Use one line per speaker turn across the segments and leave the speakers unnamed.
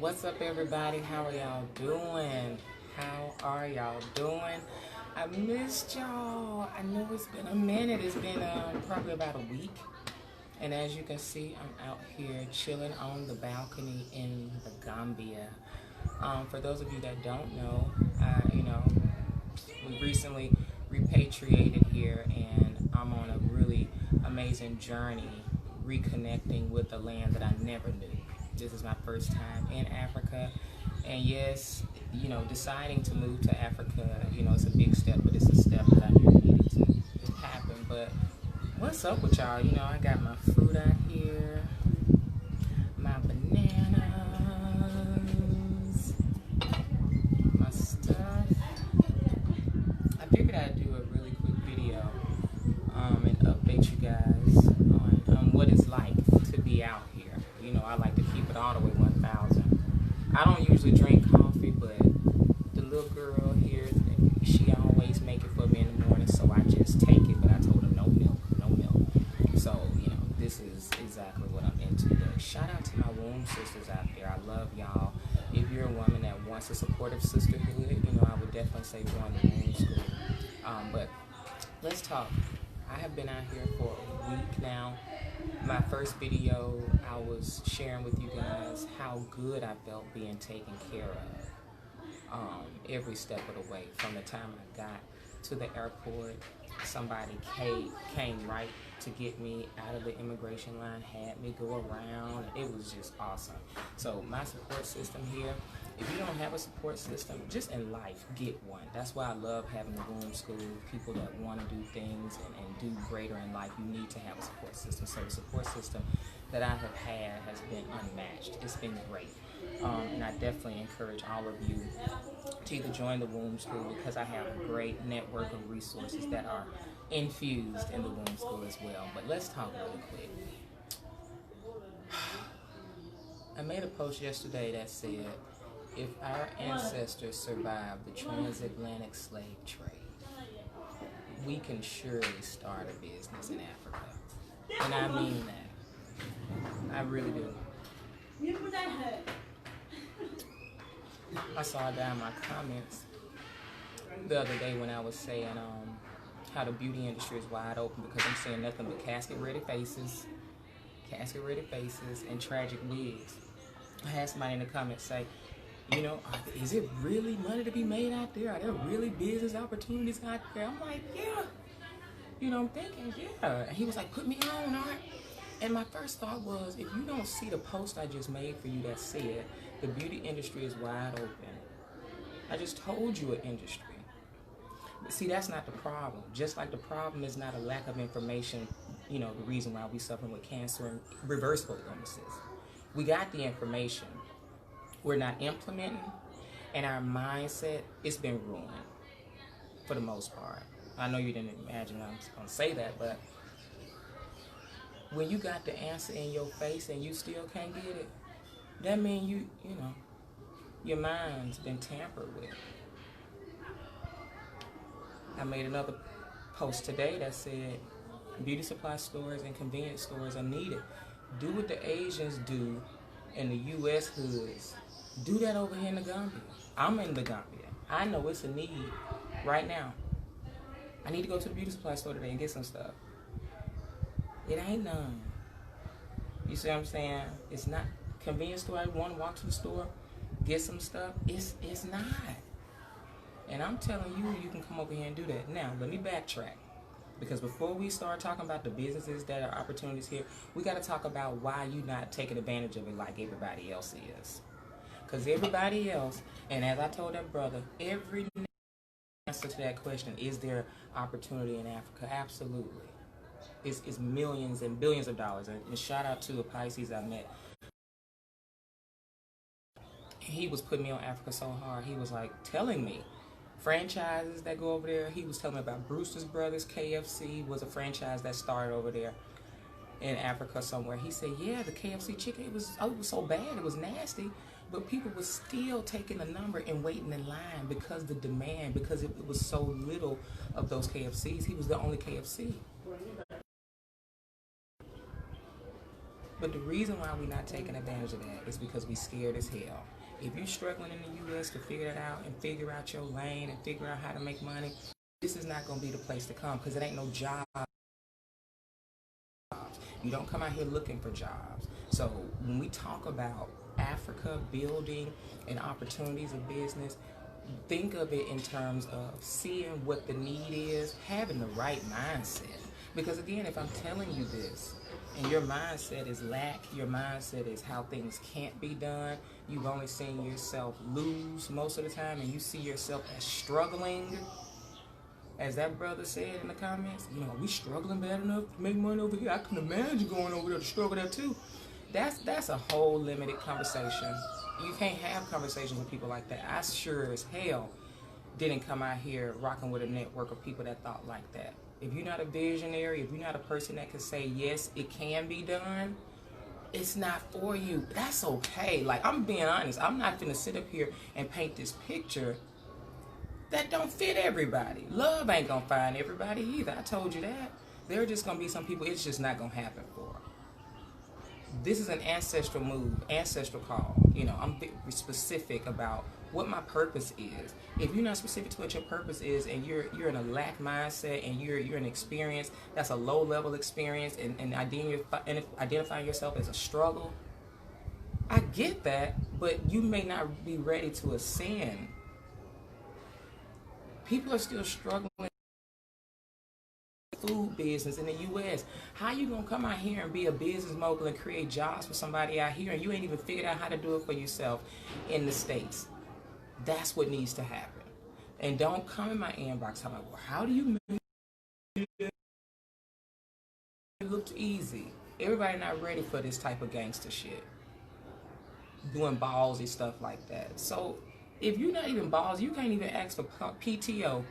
What's up, everybody? How are y'all doing? How are y'all doing? I missed y'all. I know it's been a minute. It's been probably about a week. And as you can see, I'm out here chilling on the balcony in the Gambia. For those of you that don't know, we recently repatriated here, and I'm on a really amazing journey reconnecting with the land that I never knew. This is my first time in Africa, and yes, deciding to move to Africa, it's a big step, but it's a step that I knew needed to happen. But what's up with y'all? I got my fruit out here, my bananas, my stuff. I figured I'd do a really quick video and update you guys on what it's like to be out here. I like to keep it all the way 1,000. I don't usually drink coffee, but the little girl here, she always make it for me in the morning, so I just take it. But I told her no milk, no milk. So, this is exactly what I'm into. But shout out to my womb sisters out there. I love y'all. If you're a woman that wants a supportive sisterhood, I would definitely say join the womb school. But let's talk. I have been out here for a week now. My first video, I was sharing with you guys how good I felt being taken care of every step of the way. From the time I got to the airport, somebody came right to get me out of the immigration line, had me go around. It was just awesome. So my support system here, if you don't have a support system, just in life, get one. That's why I love having the womb school. People that want to do things and do greater in life, you need to have a support system. So the support system that I have had has been unmatched. It's been great. And I definitely encourage all of you to either join the womb school, because I have a great network of resources that are infused in the womb school as well. But let's talk really quick. I made a post yesterday that said, if our ancestors survived the transatlantic slave trade, we can surely start a business in Africa. And I mean that. I really do. I saw down my comments the other day when I was saying how the beauty industry is wide open, because I'm seeing nothing but casket-ready faces, and tragic wigs. I had somebody in the comments say, is it really money to be made out there? Are there really business opportunities out there? I'm like, yeah. I'm thinking, yeah. And he was like, put me on, all right? And my first thought was, if you don't see the post I just made for you that said, the beauty industry is wide open. I just told you an industry. But see, that's not the problem. Just like the problem is not a lack of information, the reason why we suffer with cancer and reversible illnesses. We got the information. We're not implementing, and our mindset, it's been ruined for the most part. I know you didn't imagine I'm going to say that, but when you got the answer in your face and you still can't get it, that means your mind's been tampered with. I made another post today that said beauty supply stores and convenience stores are needed. Do what the Asians do in the U.S. hoods. Do that over here in the Gambia. I'm in the Gambia. I know it's a need right now. I need to go to the beauty supply store today and get some stuff. It ain't none. You see what I'm saying? It's not convenience store. I want to walk to the store, get some stuff. It's not. And I'm telling you, you can come over here and do that. Now, let me backtrack. Because before we start talking about the businesses that are opportunities here, we got to talk about why you're not taking advantage of it like everybody else is. Because everybody else, and as I told that brother, every answer to that question, is there opportunity in Africa? Absolutely. It's millions and billions of dollars. And shout out to a Pisces I met. He was putting me on Africa so hard. He was like telling me franchises that go over there. He was telling me about Brewster's Brothers. KFC was a franchise that started over there in Africa somewhere. He said, yeah, the KFC chicken, it was so bad, it was nasty, but people were still taking the number and waiting in line because the demand, because it was so little of those KFCs. He was the only KFC. But the reason why we're not taking advantage of that is because we scared as hell. If you're struggling in the U.S. to figure that out and figure out your lane and figure out how to make money, this is not going to be the place to come because it ain't no job. You don't come out here looking for jobs. So when we talk about Africa building and opportunities of business, think of it in terms of seeing what the need is, having the right mindset. Because again, if I'm telling you this, and your mindset is lack, your mindset is how things can't be done, you've only seen yourself lose most of the time, and you see yourself as struggling, as that brother said in the comments, you know, we struggling bad enough to make money over here. I can imagine going over there to struggle there too. That's a whole limited conversation. You can't have conversations with people like that. I sure as hell didn't come out here rocking with a network of people that thought like that. If you're not a visionary, if you're not a person that can say, yes, it can be done, it's not for you. That's okay. Like, I'm being honest. I'm not going to sit up here and paint this picture that don't fit everybody. Love ain't going to find everybody either. I told you that. There are just going to be some people it's just not going to happen for. This is an ancestral move, ancestral call. You know, I'm specific about what my purpose is. If you're not specific to what your purpose is and you're in a lack mindset and you're an experience that's a low level experience and identifying yourself as a struggle, I get that, but you may not be ready to ascend. People are still struggling in the food business in the U.S. How you gonna come out here and be a business mogul and create jobs for somebody out here and you ain't even figured out how to do it for yourself in the States? That's what needs to happen. And don't come in my inbox talking about, well, how do you make it look easy? Everybody not ready for this type of gangster shit. Doing ballsy stuff like that. So if you're not even ballsy, you can't even ask for PTO,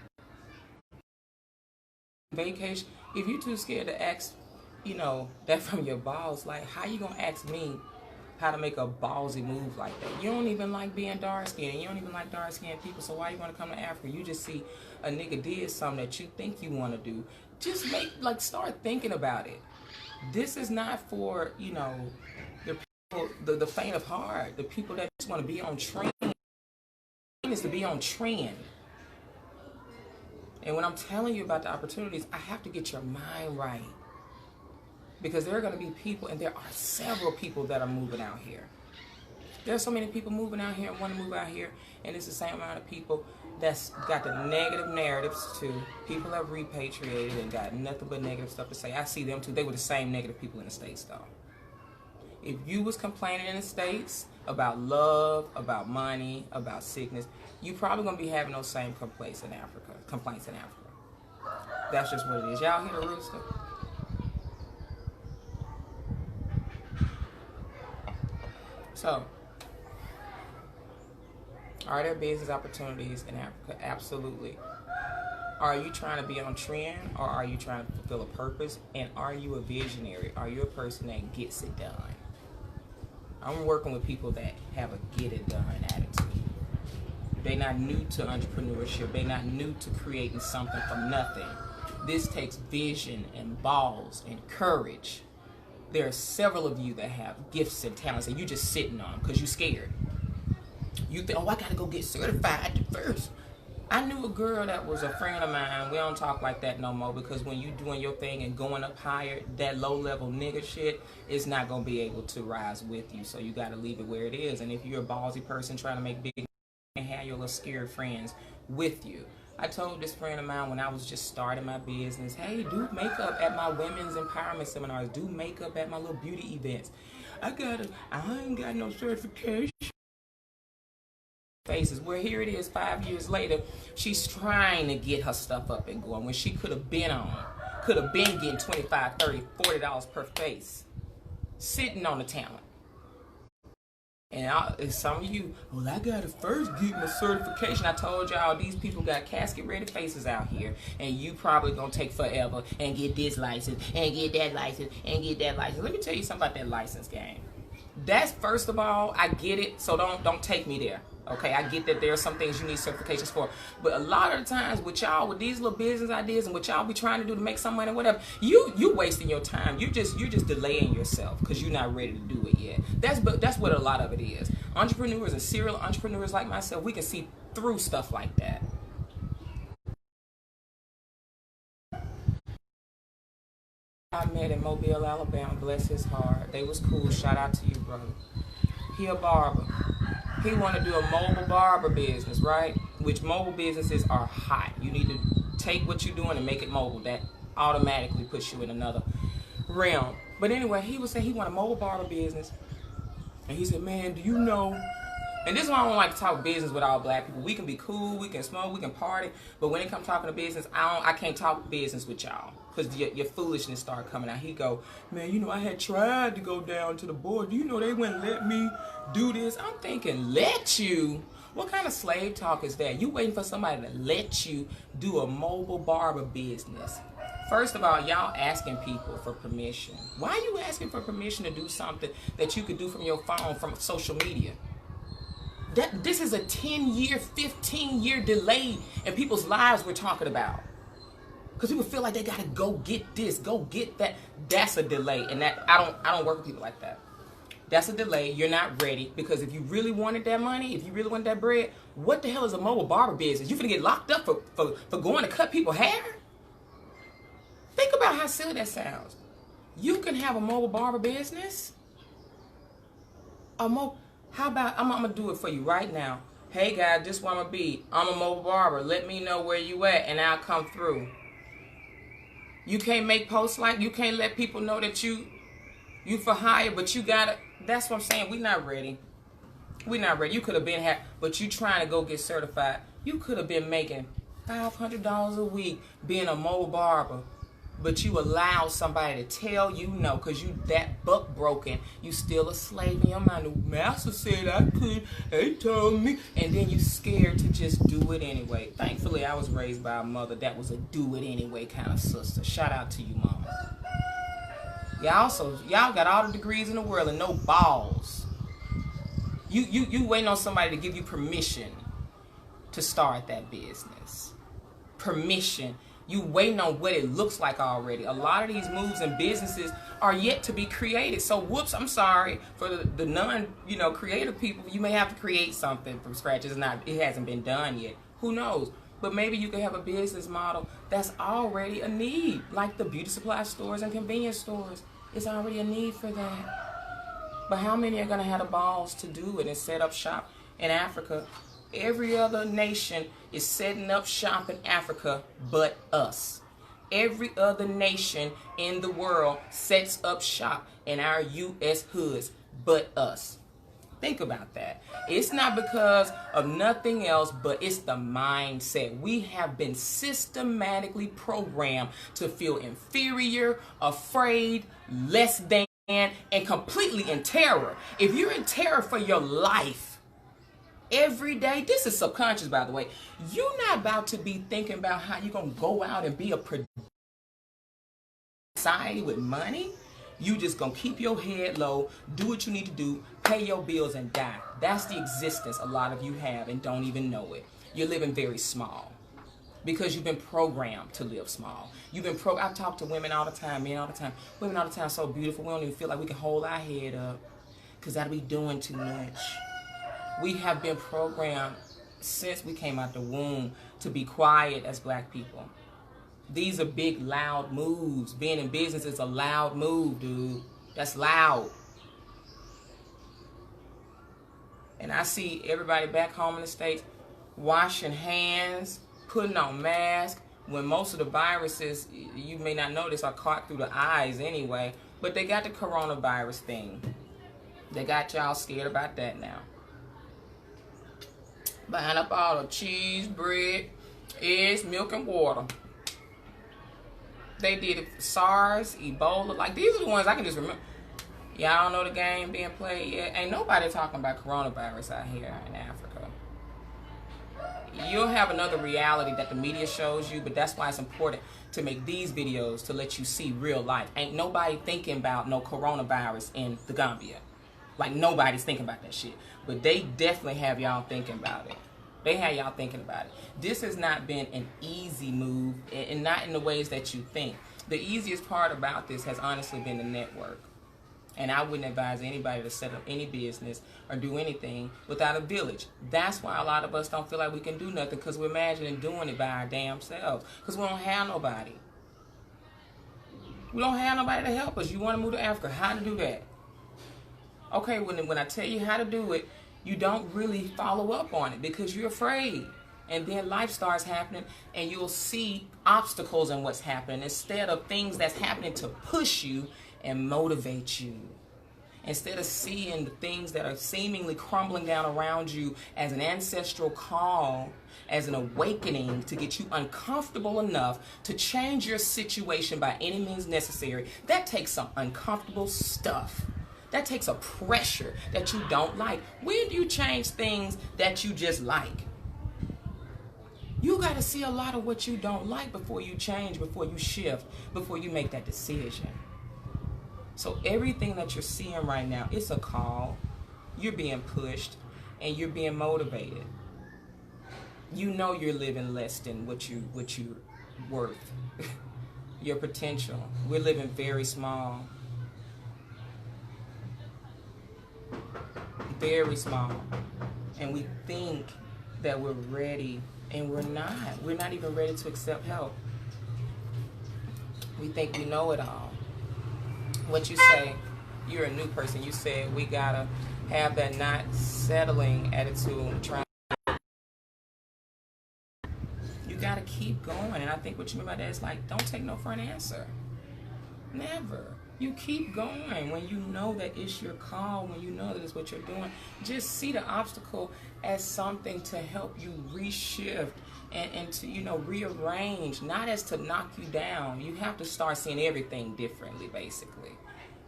vacation. If you're too scared to ask, you know, that from your boss, like, how you gonna ask me how to make a ballsy move like that? You don't even like being dark-skinned. You don't even like dark-skinned people, so why you want to come to Africa? You just see a nigga did something that you think you want to do. Just start thinking about it. This is not for, you know, the people, the faint of heart, the people that just want to be on trend. Is to be on trend. And when I'm telling you about the opportunities, I have to get your mind right. Because there are going to be people, and there are several people that are moving out here. There are so many people moving out here and want to move out here, and it's the same amount of people that's got the negative narratives too. People have repatriated and got nothing but negative stuff to say. I see them too. They were the same negative people in the States though. If you was complaining in the States about love, about money, about sickness, you probably gonna be having those same complaints in Africa. That's just what it is. Y'all hear the rooster? So, are there business opportunities in Africa? Absolutely. Are you trying to be on trend, or are you trying to fulfill a purpose? And are you a visionary? Are you a person that gets it done? I'm working with people that have a get it done attitude. They're not new to entrepreneurship. They're not new to creating something from nothing. This takes vision and balls and courage. There are several of you that have gifts and talents and you're just sitting on them because you're scared. You think, oh, I got to go get certified first. I knew a girl that was a friend of mine. We don't talk like that no more because when you doing your thing and going up higher, that low-level nigga shit is not going to be able to rise with you. So you got to leave it where it is. And if you're a ballsy person trying to make big, and have your little scared friends with you. I told this friend of mine when I was just starting my business, hey, do makeup at my women's empowerment seminars. Do makeup at my little beauty events. I ain't got no certification. Faces where here it is 5 years later, she's trying to get her stuff up and going when she could have been getting $25, $30, $40 per face, sitting on the talent. And some of you, well, I gotta first get my certification. I told y'all these people got casket ready faces out here, and you probably gonna take forever and get this license and get that license and get that license. Let me tell you something about that license game. That's, first of all, I get it, so don't take me there. Okay, I get that there are some things you need certifications for, but a lot of the times with y'all, with these little business ideas and what y'all be trying to do to make some money, whatever, you wasting your time. You're just delaying yourself because you're not ready to do it yet. That's what a lot of it is. Entrepreneurs and serial entrepreneurs like myself, we can see through stuff like that. I met in Mobile, Alabama. Bless his heart. They was cool. Shout out to you, brother. He a barber. He want to do a mobile barber business, right? Which mobile businesses are hot. You need to take what you're doing and make it mobile. That automatically puts you in another realm. But anyway, he was saying he want a mobile barber business. And he said, man, do you know? And this is why I don't like to talk business with all black people. We can be cool, we can smoke, we can party. But when it comes talking to business, I can't talk business with y'all. Because your foolishness start coming out. He go, man, you know, I had tried to go down to the board. You know, they wouldn't let me do this. I'm thinking, let you? What kind of slave talk is that? You waiting for somebody to let you do a mobile barber business. First of all, y'all asking people for permission. Why are you asking for permission to do something that you could do from your phone, from social media? This is a 10-year, 15-year delay in people's lives we're talking about. Because people feel like they gotta go get this, go get that. That's a delay, and that I don't work with people like that. That's a delay. You're not ready, because if you really wanted that money, if you really wanted that bread, what the hell is a mobile barber business? You finna get locked up for going to cut people's hair? Think about how silly that sounds. You can have a mobile barber business. How about I'm gonna do it for you right now. Hey guys, this where I'm gonna be. I'm a mobile barber. Let me know where you at, and I'll come through. You can't make posts like, you can't let people know that you for hire, but you gotta, that's what I'm saying, we not ready. We not ready. You could have been had, but you trying to go get certified. You could have been making $500 a week being a mobile barber, but you allow somebody to tell you no, because you that buck broken, you still a slave in your mind. The master said I could, they told me, and then you scared to just do it anyway. Thankfully, I was raised by a mother that was a do it anyway kind of sister. Shout out to you, mama. Y'all got all the degrees in the world and no balls. You waiting on somebody to give you permission to start that business. Permission. You waiting on what it looks like already. A lot of these moves and businesses are yet to be created. So whoops, I'm sorry for the creative people. You may have to create something from scratch. It hasn't been done yet. Who knows? But maybe you could have a business model that's already a need, like the beauty supply stores and convenience stores. It's already a need for that. But how many are gonna have the balls to do it and set up shop in Africa? Every other nation is setting up shop in Africa but us. Every other nation in the world sets up shop in our U.S. hoods but us. Think about that. It's not because of nothing else, but it's the mindset. We have been systematically programmed to feel inferior, afraid, less than, and completely in terror. If you're in terror for your life, every day, this is subconscious, by the way. You're not about to be thinking about how you're going to go out and be a society with money. You just going to keep your head low, do what you need to do, pay your bills, and die. That's the existence a lot of you have and don't even know it. You're living very small because you've been programmed to live small. I talk to women all the time, men all the time. Women all the time so beautiful, we don't even feel like we can hold our head up because that'll be doing too much. We have been programmed since we came out the womb to be quiet as black people. These are big, loud moves. Being in business is a loud move, dude. That's loud. And I see everybody back home in the States washing hands, putting on masks, when most of the viruses, you may not notice, are caught through the eyes anyway. But they got the coronavirus thing. They got y'all scared about that now. Buying up all the cheese, bread, eggs, milk, and water. They did it for SARS, Ebola. Like, these are the ones I can just remember. Y'all don't know the game being played yet? Ain't nobody talking about coronavirus out here in Africa. You'll have another reality that the media shows you, but that's why it's important to make these videos to let you see real life. Ain't nobody thinking about no coronavirus in the Gambia. Like nobody's thinking about that shit. But they definitely have y'all thinking about it. They have y'all thinking about it. This has not been an easy move, and not in the ways that you think. The easiest part about this has honestly been the network. And I wouldn't advise anybody to set up any business or do anything without a village. That's why a lot of us don't feel like we can do nothing, because we're imagining doing it by our damn selves. Because we don't have nobody. We don't have nobody to help us. You want to move to Africa. How to do that? Okay, when I tell you how to do it, you don't really follow up on it because you're afraid. And then life starts happening and you'll see obstacles in what's happening instead of things that's happening to push you and motivate you. Instead of seeing the things that are seemingly crumbling down around you as an ancestral call, as an awakening to get you uncomfortable enough to change your situation by any means necessary, that takes some uncomfortable stuff. That takes a pressure that you don't like. When do you change things that you just like? You got to see a lot of what you don't like before you change, before you shift, before you make that decision. So everything that you're seeing right now, it's a call. You're being pushed and you're being motivated. You know you're living less than what you're worth. Your potential. We're living very small. Very small. And we think that we're ready, and we're not. We're not even ready to accept help. We think we know it all. What you say, you're a new person. You said we gotta have that not settling attitude. You gotta keep going. And I think what you mean by that is like, don't take no for an answer. Never. You keep going when you know that it's your call, when you know that it's what you're doing. Just see the obstacle as something to help you reshift and to, you know, rearrange, not as to knock you down. You have to start seeing everything differently, basically.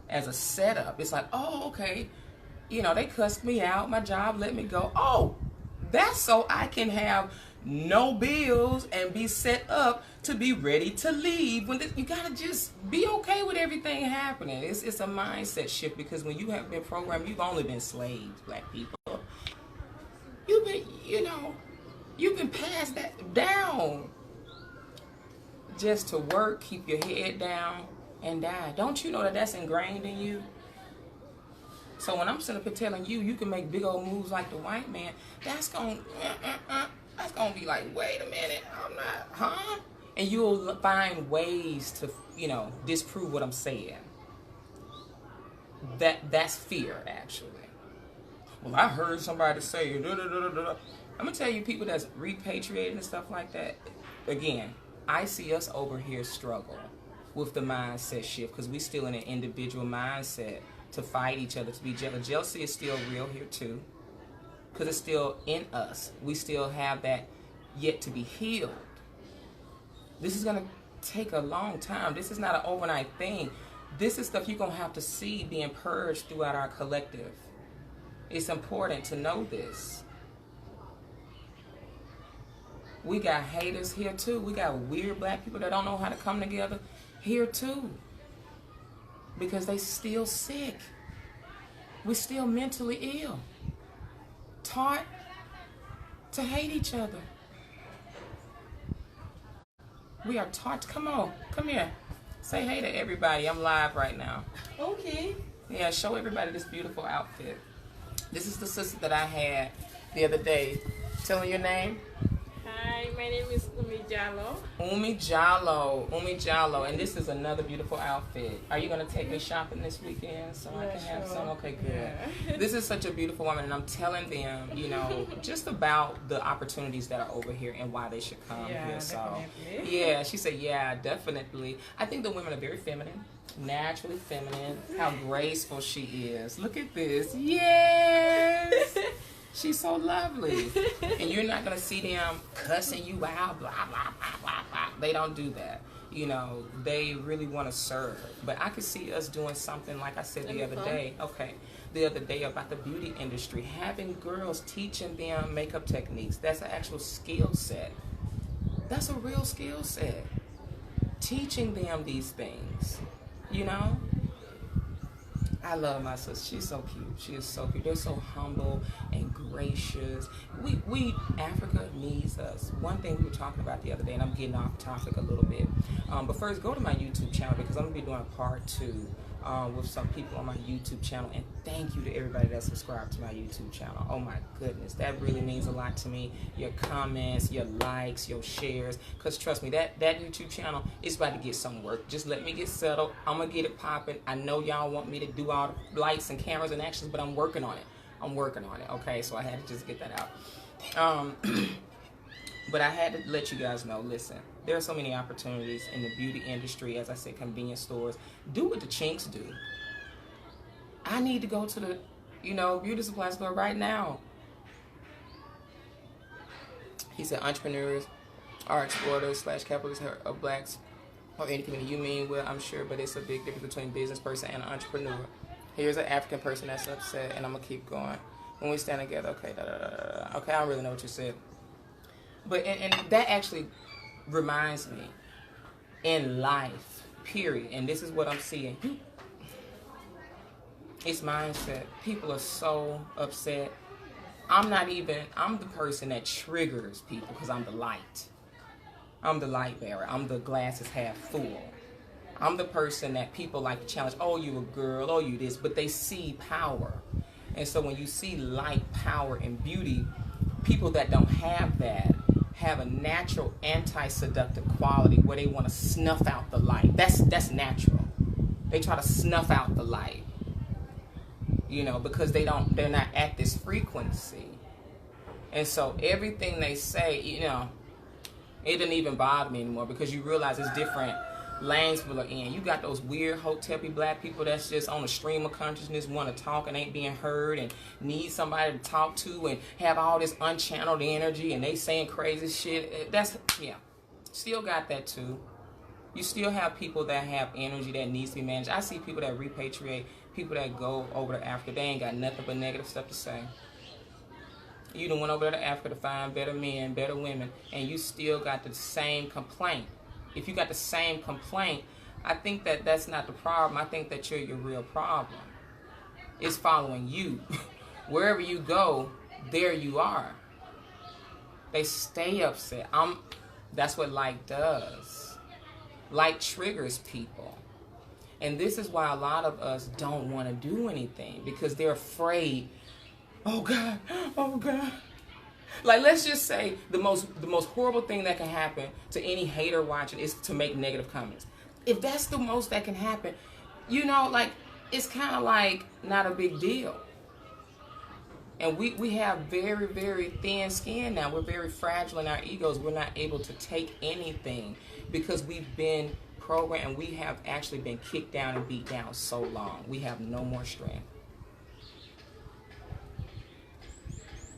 As a setup, it's like, oh, okay, you know, they cussed me out, my job let me go. Oh, that's so I can have no bills and be set up to be ready to leave. When you gotta just be okay with everything happening. It's a mindset shift, because when you have been programmed, you've only been slaves, black people. You've been, you know, you've been passed that down just to work, keep your head down, and die. Don't you know that that's ingrained in you? So when I'm sitting up here telling you, you can make big old moves like the white man, that's gonna be like, wait a minute, I'm not, huh? And you'll find ways to, you know, disprove what I'm saying. That's fear, actually. Well, I heard somebody say, da, da, da, da, da. I'm gonna tell you, people that's repatriating and stuff like that, again, I see us over here struggle with the mindset shift, because we still in an individual mindset to fight each other, to be jealous. Jealousy is still real here too, because it's still in us. We still have that yet to be healed. This is gonna take a long time. This is not an overnight thing. This is stuff you're gonna have to see being purged throughout our collective. It's important to know this. We got haters here too. We got weird black people that don't know how to come together here too, because they still sick. We're still mentally ill, taught to hate each other. We are taught to, come on, come here, say hey to everybody. I'm live right now.
Okay.
Yeah, show everybody this beautiful outfit. This is the sister that I had the other day. Tell her your name.
Hi, my name is Umi Jallo.
Umi Jallo, and this is another beautiful outfit. Are you going to take me shopping this weekend so I can have some? Okay, good. Yeah. This is such a beautiful woman, and I'm telling them, you know, just about the opportunities that are over here and why they should come here. So, definitely. Yeah, she said, yeah, definitely. I think the women are very feminine, naturally feminine. How graceful she is. Look at this. Yes. She's so lovely. And you're not going to see them cussing you out, blah, blah, blah, blah, blah. They don't do that. You know, they really want to serve. But I could see us doing something, like I said the other day, about the beauty industry. Having girls, teaching them makeup techniques. That's an actual skill set. That's a real skill set. Teaching them these things, you know? I love my sister. She's so cute. She is so cute. They're so humble and gracious. Africa needs us. One thing we were talking about the other day, and I'm getting off topic a little bit. But first, go to my YouTube channel because I'm going to be doing a part 2 with some people on my YouTube channel. And thank you to everybody that subscribed to my YouTube channel. Oh my goodness, that really means a lot to me. Your comments, your likes, your shares. Because trust me, that YouTube channel is about to get some work. Just let me get settled. I'm going to get it popping. I know y'all want me to do all the lights and cameras and actions, but I'm working on it. I'm working on it, okay? So I had to just get that out. But I had to let you guys know, listen, there are so many opportunities in the beauty industry, as I said, convenience stores. Do what the chinks do. I need to go to the, beauty supply store right now. He said entrepreneurs are exporters / capitalists of blacks or any community. You mean, well, I'm sure, but it's a big difference between business person and an entrepreneur. Here's an African person that's upset, and I'm going to keep going. When we stand together, okay, okay, I don't really know what you said. But, and that actually reminds me, in life, period, and this is what I'm seeing, it's mindset. People are so upset. I'm the person that triggers people because I'm the light. I'm the light bearer. I'm the glass is half full. I'm the person that people like to challenge. Oh, you a girl. Oh, you this. But they see power. And so when you see light, power, and beauty, people that don't have that have a natural anti-seductive quality where they want to snuff out the light. That's natural. They try to snuff out the light. Because they're not at this frequency. And so everything they say, it doesn't even bother me anymore because you realize it's different lanes people are in. You got those weird hotepy black people that's just on a stream of consciousness, want to talk and ain't being heard and need somebody to talk to and have all this unchanneled energy and they saying crazy shit. Still got that too. You still have people that have energy that needs to be managed. I see people that repatriate, people that go over to Africa, they ain't got nothing but negative stuff to say. You done went over there to Africa to find better men, better women, and you still got the same complaint. If you got the same complaint, I think that's not the problem. I think that you're your real problem. It's following you. Wherever you go, there you are. They stay upset. That's what light does. Light triggers people. And this is why a lot of us don't want to do anything because they're afraid. Oh God, oh God. Like, let's just say the most horrible thing that can happen to any hater watching is to make negative comments. If that's the most that can happen, it's kind of like not a big deal. And we have very, very thin skin now. We're very fragile in our egos. We're not able to take anything because we've been programmed. We have actually been kicked down and beat down so long. We have no more strength.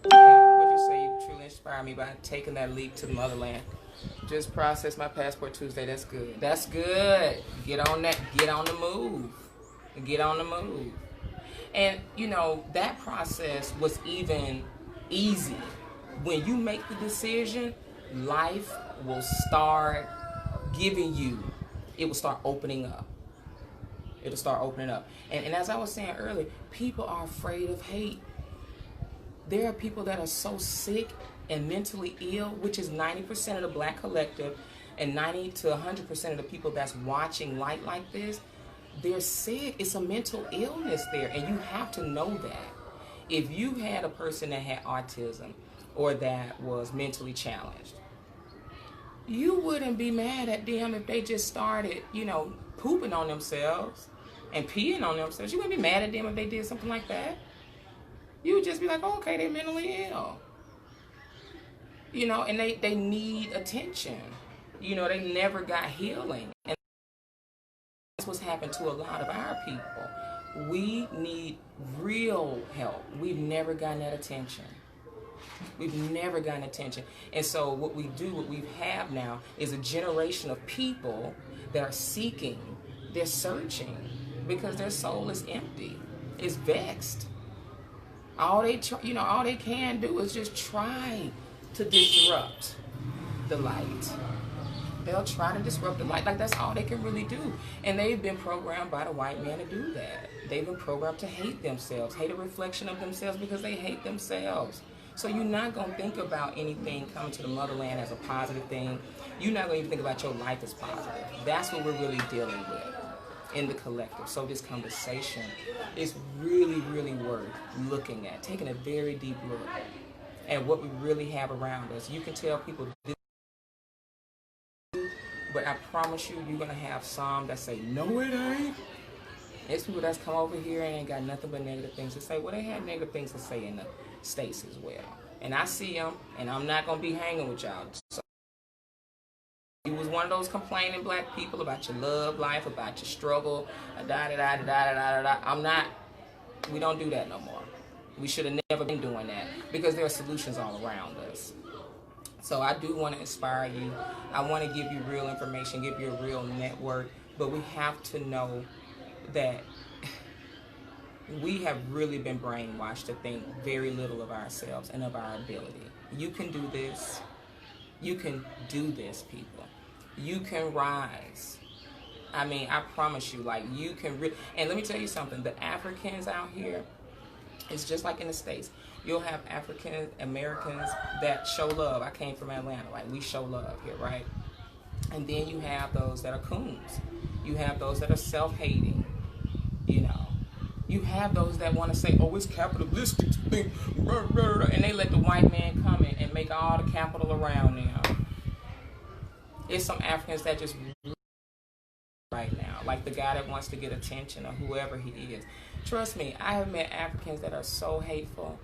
What you say? You truly inspired me by taking that leap to the motherland. Just processed my passport Tuesday. That's good. That's good. Get on that. Get on the move. Get on the move. And that process was even easy. When you make the decision, life will start giving you. It will start opening up. It'll start opening up. And as I was saying earlier, people are afraid of hate. There are people that are so sick and mentally ill, which is 90% of the black collective and 90 to 100% of the people that's watching light like this. They're sick. It's a mental illness there, and you have to know that. If you had a person that had autism or that was mentally challenged, you wouldn't be mad at them if they just started, pooping on themselves and peeing on themselves. You wouldn't be mad at them if they did something like that. You would just be like, oh, okay, they're mentally ill. And they need attention. They never got healing. And that's what's happened to a lot of our people. We need real help. We've never gotten that attention. We've never gotten attention. And so what we have now is a generation of people that are seeking, they're searching because their soul is empty, it's vexed. All they can do is just try to disrupt the light. They'll try to disrupt the light. Like, that's all they can really do. And they've been programmed by the white man to do that. They've been programmed to hate themselves, hate a reflection of themselves because they hate themselves. So you're not going to think about anything coming to the motherland as a positive thing. You're not going to even think about your life as positive. That's what we're really dealing with in the collective. So this conversation is really, really worth looking at, taking a very deep look at what we really have around us. You can tell people this, but I promise you, you're going to have some that say, no, it ain't. It's people that's come over here and ain't got nothing but negative things to say. Well, they had negative things to say in the States as well. And I see them, and I'm not going to be hanging with y'all. So you was one of those complaining black people about your love life, about your struggle, I'm not. We don't do that no more. We should have never been doing that because there are solutions all around us. So I do want to inspire you. I want to give you real information, give you a real network, but we have to know that we have really been brainwashed to think very little of ourselves and of our ability. You can do this. You can do this, people. You can rise. I mean, I promise you, like, you can and let me tell you something, the Africans out here, it's just like in the States. You'll have African Americans that show love. I came from Atlanta, like, we show love here, right? And then you have those that are coons. You have those that are self-hating, you know. You have those that want to say, oh, it's capitalistic to think, and they let the white man come in and make all the capital around them. It's some Africans that just right now, like the guy that wants to get attention or whoever he is. Trust me, I have met Africans that are so hateful.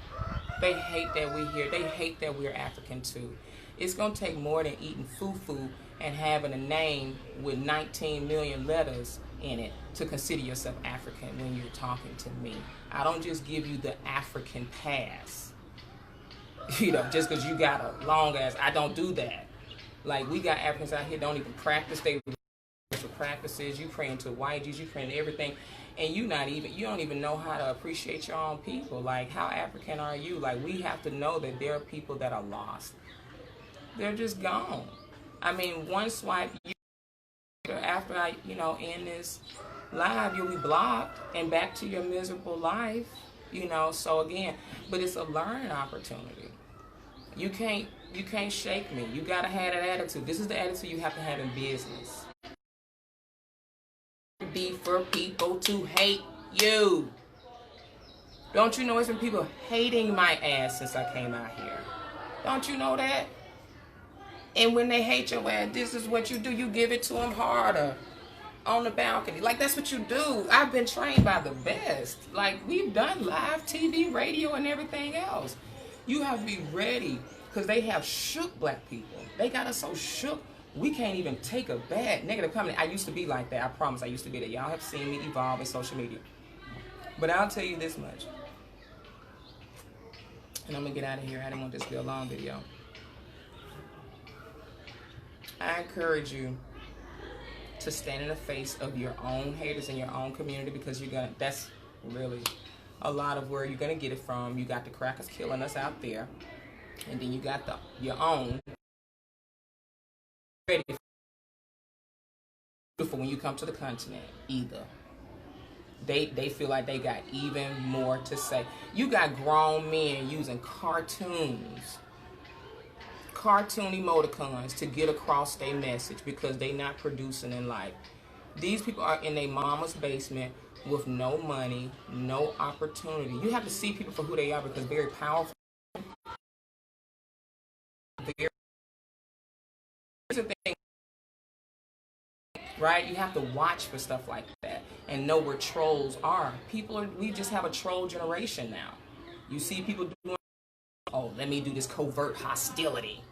They hate that we're here. They hate that we're African too. It's going to take more than eating fufu and having a name with 19 million letters in it to consider yourself African when you're talking to me. I don't just give you the African pass, you know, just because you got a long ass. I don't do that. Like, we got Africans out here don't even practice their practices. You praying to white Jesus, you praying to everything, and you don't even know how to appreciate your own people. Like, how African are you? Like, we have to know that there are people that are lost. They're just gone. I mean, one swipe, after I, end this live, you'll be blocked and back to your miserable life, So again, but it's a learning opportunity. You can't shake me. You gotta have that attitude. This is the attitude you have to have in business. Be for people to hate you. Don't you know it's been people hating my ass since I came out here? Don't you know that? And when they hate your ass, this is what you do. You give it to them harder on the balcony. Like, that's what you do. I've been trained by the best. Like, we've done live TV, radio, and everything else. You have to be ready because they have shook black people. They got us so shook, we can't even take a bad negative comment. I used to be like that. I promise I used to be that. Y'all have seen me evolve in social media. But I'll tell you this much. And I'm going to get out of here. I didn't want this to be a long video. I encourage you to stand in the face of your own haters in your own community, because that's really a lot of where you're going to get it from. You got the crackers killing us out there, and then you got your own. Beautiful when you come to the continent either. They feel like they got even more to say. You got grown men using cartoon emoticons to get across their message because they not producing in life. These people are in their mama's basement with no money, no opportunity. You have to see people for who they are, because very powerful. Here's the thing, right? You have to watch for stuff like that and know where trolls are. We just have a troll generation now. You see people doing, oh, let me do this covert hostility.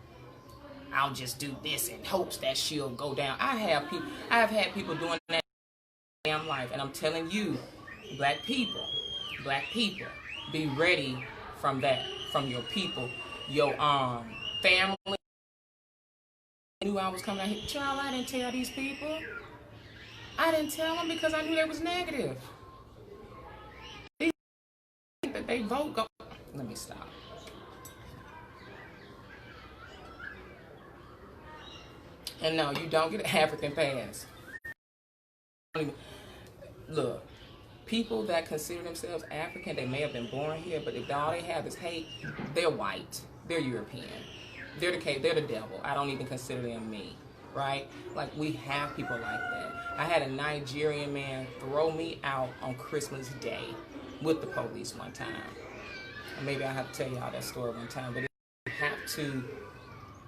I'll just do this in hopes that she'll go down. I have had people doing that in damn life, and I'm telling you, black people, be ready from that, from your people, your family. I knew I was coming out here. Child, I didn't tell these people. I didn't tell them because I knew they was negative. They vote. Let me stop. And no, you don't get an African pass. Look, people that consider themselves African, they may have been born here, but if all they have is hate, they're white, they're European, they're the devil. I don't even consider them me, right? Like, we have people like that. I had a Nigerian man throw me out on Christmas Day with the police one time. And maybe I have to tell y'all that story one time, but you have to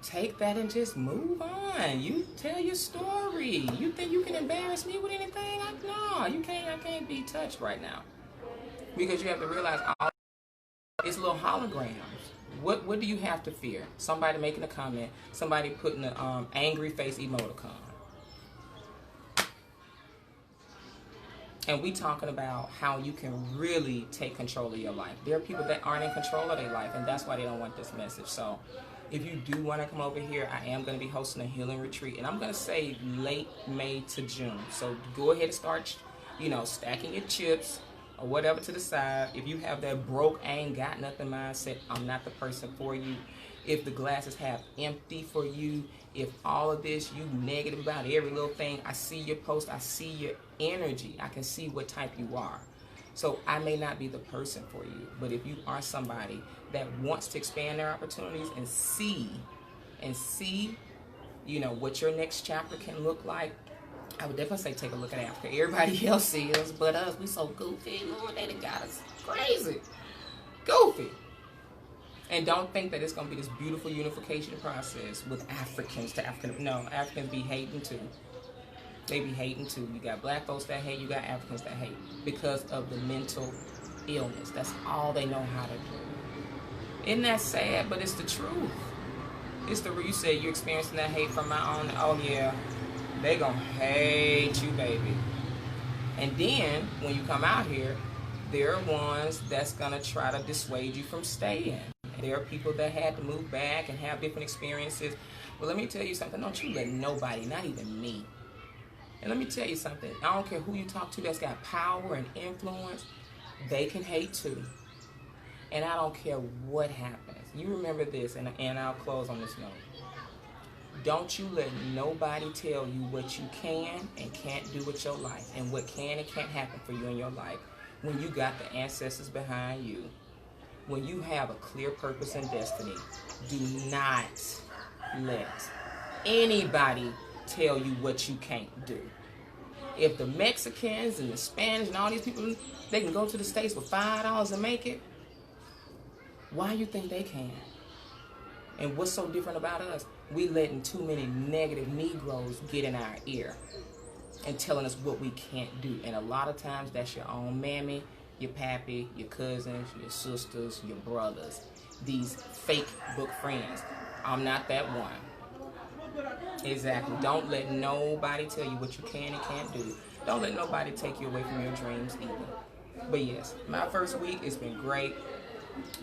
take that and just move on. You tell your story. You think you can embarrass me with anything? No, you can't. I can't be touched right now, because you have to realize it's little holograms. What do you have to fear? Somebody making a comment, somebody putting an angry face emoticon. And we talking about how you can really take control of your life. There are people that aren't in control of their life, and that's why they don't want this message. So if you do want to come over here, I am going to be hosting a healing retreat, and I'm going to say late May to June. So go ahead and start, stacking your chips or whatever to the side. If you have that broke, I ain't got nothing mindset, I'm not the person for you. If the glass is half empty for you, if all of this, you negative about every little thing, I see your post, I see your energy, I can see what type you are. So I may not be the person for you, but if you are somebody that wants to expand their opportunities and see, what your next chapter can look like, I would definitely say take a look at Africa. Everybody else is, but us, we so goofy. Lord, they done got us crazy. Goofy. And don't think that it's going to be this beautiful unification process with Africans to African. No, Africans be hating too. They be hating too. You got black folks that hate, you got Africans that hate because of the mental illness. That's all they know how to do. Isn't that sad? But it's the truth. It's the, you said you're experiencing that hate from my own. Oh yeah, they gonna hate you, baby. And then when you come out here, there are ones that's gonna try to dissuade you from staying. There are people that had to move back and have different experiences. Well, let me tell you something. Don't you let nobody, not even me. And let me tell you something. I don't care who you talk to that's got power and influence. They can hate too. And I don't care what happens. You remember this, and I'll close on this note. Don't you let nobody tell you what you can and can't do with your life, and what can and can't happen for you in your life when you got the ancestors behind you. When you have a clear purpose and destiny, do not let anybody tell you what you can't do. If the Mexicans and the Spanish and all these people, they can go to the States for $5 and make it, why you think they can? And what's so different about us? We letting too many negative Negroes get in our ear and telling us what we can't do. And a lot of times that's your own mammy, your pappy, your cousins, your sisters, your brothers. These fake book friends. I'm not that one. Exactly. Don't let nobody tell you what you can and can't do. Don't let nobody take you away from your dreams either. But yes, my first week, it's been great,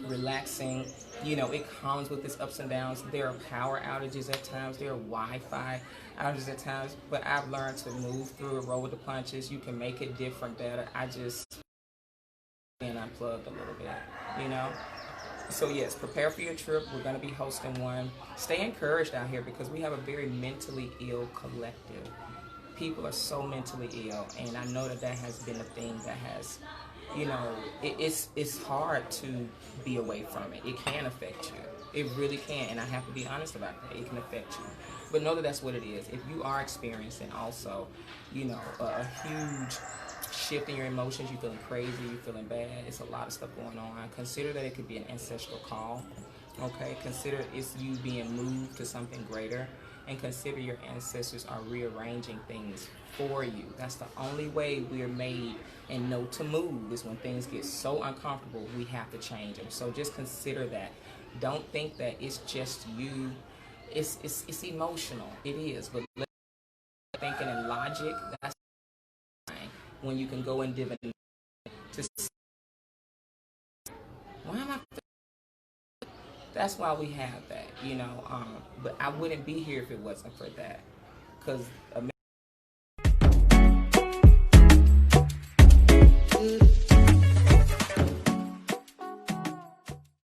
relaxing. It comes with its ups and downs. There are power outages at times. There are Wi-Fi outages at times. But I've learned to move through it, roll with the punches. You can make it different, better. I just and unplugged a little bit, So yes, prepare for your trip. We're going to be hosting one. Stay encouraged out here because we have a very mentally ill collective. People are so mentally ill, and I know that has been a thing that has, it's hard to be away from it. It can affect you. It really can, and I have to be honest about that. It can affect you. But know that that's what it is. If you are experiencing also, a huge shift in your emotions, you're feeling crazy, you're feeling bad, it's a lot of stuff going on, consider that it could be an ancestral call, okay? Consider it's you being moved to something greater, and consider your ancestors are rearranging things for you. That's the only way we're made and know to move, is when things get so uncomfortable, we have to change them. So just consider that. Don't think that it's just you. It's emotional. It is, but thinking in logic, that's when you can go and divinate to see, why am I? That's why we have that, but I wouldn't be here if it wasn't for that, because